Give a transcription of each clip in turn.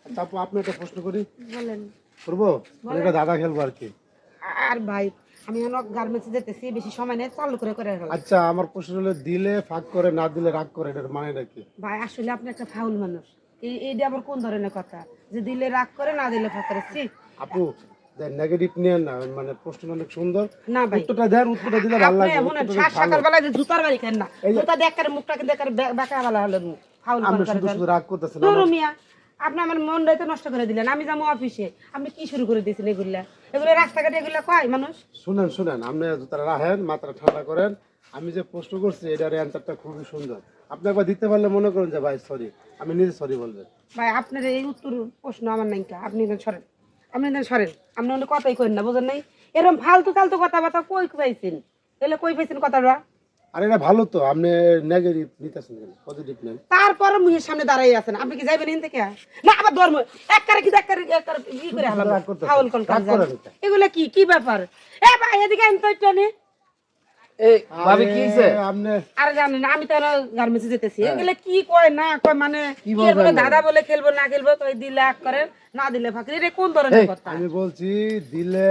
আচ্ছা আপু আপনি একটা প্রশ্ন করি বলেন। করবো একটা দাদা খেলবো আর কি। আর ভাই আমি এখন গার্মেন্টসে যেতেছি, বেশি সময় নেই, চালু করে করে ফেলাম। আচ্ছা আমার প্রশ্ন হলো দিলে ফাঁক করে না দিলে রাগ করে এটার মানেটা কি? ভাই আসলে আপনি একটা ফাউল মানুষ। এইটা আবার কোন ধরনের কথা যে দিলে রাগ করে না দিলে ফাঁক করে? ছি। আপু নেগেটিভ নিয়ে না, মানে প্রশ্ন অনেক সুন্দর। না ভাই, উত্তরটা দেন, উত্তরটা দিলে ভালো আপনি লাগে। এমন উত্তরটা সাত বেশ ভালো। সকালবেলা যে জুতার বাড়ি খান না, এই যে- জুতা দিয়ে একবারে মুখটা কিন্তু একবারে বেঁকা বেলা হলো মুখ। ফাউল আপনি করে শুধু দেন। শুধু রাগ করতেছেন ধুর আমার। মিয়া, আপনি আমার মনটাই তো নষ্ট করে দিলেন। আমি যাবো অফিসে, আপনি কি শুরু করে দিয়েছেন এগুলা? এগুলো রাস্তাঘাটে এগুলা কয় মানুষ? শুনেন শুনেন, আপনি জুতাটা রাখেন, মাথাটা ঠান্ডা করেন। আমি যে প্রশ্ন করছি এটার অ্যান্সারটা খুবই সুন্দর। আপনি একবার দিতে পারলে মনে করেন যে ভাই সরি, আমি নিজে সরি বলবেন। ভাই আপনার এই উত্তর প্রশ্ন আমার নাই কা, আপনি এখানে সরেন, আপনি এখানে সরেন। আপনি অনেক কথাই করেন না, বুঝেন নাই? এরকম ফালতু ফালতু কথাবার্তা কই পাইছেন? এলে কই পাইছেন কথাটা? আর এটা ভালো তো, আপনি নেগেটিভ নিতেছেন কেন, পজিটিভ নেন। তারপরে মুখের সামনে দাঁড়াই আছেন, আপনি কি যাইবেন এখান থেকে? না আবার ধর্ম একবারে কি একবারে কি করে হালাম? রাগ করতেছেন। ফাউল কোন কাজ? রাগ করেন না। এগুলা কি কি ব্যাপার? এ ভাই এদিকে আইন তো একটু নে। এই ভাবি কি হইছে? আপনি আরে জানেন না, আমি তো গার্মেন্টসে যেতেছি। এগুলা কি কয় না কয়, মানে কি কি বলবেন বলে না? দাদা বলে খেলবো না খেলবো, কই দিলে এক করেন না দিলে ফাঁকি। এটা কোন ধরনের কথা? আমি বলছি দিলে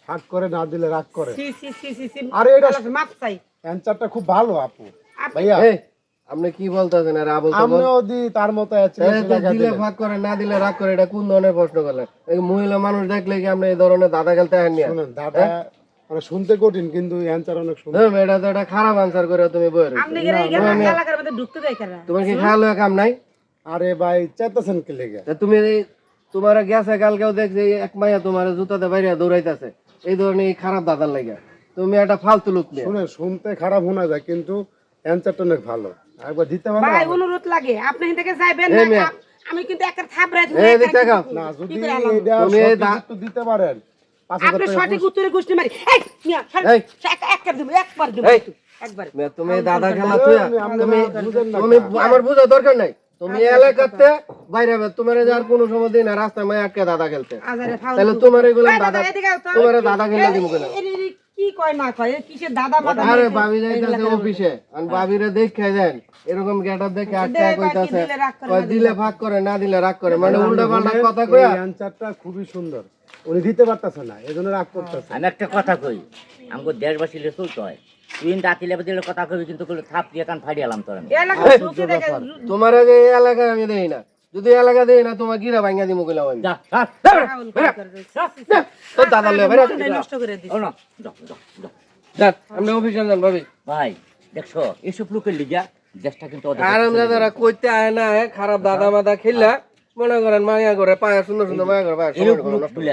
ফাঁক করে না দিলে রাগ করে। সি সি সি সি সি। আরে এটা- আলাদা মাপ চাই। অ্যান্সারটা খুব ভালো আপু। আপনি- ভাইয়া এই আপনি কি বলতেছেন? আর আবল তাবল আমিও দি তার মতো আছে দিলে ভাগ করে না দিলে রাগ করে, এটা কোন ধরনের প্রশ্ন করলেন? এই মহিলা মানুষ দেখলে কি আপনি এই ধরনের দাদা খেলতে আইন না? শুনেন দাদা, মানে শুনতে কঠিন কিন্তু অ্যান্সার অনেক সুন্দর। এটা তো একটা খারাপ আনসার করে তুমি বইয়ের। আপনি কি এই এলাকার মধ্যে ঢুকতে দেয় কেন? তোমার কি খেয়াল হয়ে কাম নাই? আরে ভাই চেতাছেন কি লেগে? তা তুমি তোমার গেছে কালকেও দেখছি এক মাইয়া তোমার জুতাতে বাইরে দৌড়াইতেছে এই ধরনের এই খারাপ দাদার লাগে। তুমি একটা ফালতু লোক নিয়ে। শুনে শুনতে খারাপ শোনা যায় কিন্তু অ্যান্সারটা অনেক ভালো। একবার দিতে পারো ভাই অনুরোধ লাগে, আপনি এখান থেকে যাইবেন এই না। মেয়ে। আমি কিন্তু একটা থাপড়াই এই দিক তাকাও। না, যদি কি করে আলাম? এটা তুমি এই সঠিক উত্তর দিতে পারেন 5,000 আপনি টাকা সঠিক উত্তরে গোষ্ঠী মারি। এই মিয়া এই। একবার দিব, একবার দিব, এই। একবার। মেয়ে, তুমি এই দাদা খেলা তুই তুমি বুঝেন না তুমি আমার বোঝা দরকার নাই। তুমি এলাকাতে বাইরে তোমার যার কোনো সময় দিন রাস্তায় মায় আটকে দাদা খেলতে, আজারে ফাউল। তাহলে তোমার এগুলো এই দাদা এদিকে আও তো। তোমার দাদা খেলা দিব কেন? কি কয় না কয়, কিসের দাদা মাদা? আরে ভাবি যাইতাছে অফিসে আর ভাবিরে দেখে দেন এরকম গেটআপ দেখে আটকে কইতাছে কয় দিলে ভাগ করে না দিলে রাগ করে, মানে উল্টা পাল্টা কথা কইয়া। অ্যান্সারটা খুবই সুন্দর, উনি দিতে পারতেছে না এজন্য রাগ করতেছে। আমি একটা কথা কই, আমাকে দেশবাসী চলতে হয়। তুই রাতিলে দিলে কথা কবি কিন্তু থাপ দিয়ে কান ফাড়িয়ালাম তোর আমি। এলাকায় ঢুকে দেখে তোমার যে এই এলাকায় আমি দেই না, যদি এলাকা দেই না তোমার গিরা ভাঙ্গা দিমু কইলাম আমি। যা যা, ফাউল করে দিছে। তোর দাদা লয়ে বেরা নষ্ট করে দিছে। ও না, যা, যা, যা। যান আমরা অফিসে যান ভাবি। ভাই দেখছো এসব লোকের লিগা দেশটা কিন্তু ওদের আর আমরা যারা কইতে আয় না খারাপ দাদা মাদা খেললা মনে করেন মায়া করে পায়া সুন্দর সুন্দর মায়া করে পায়া এরকম লোক বলে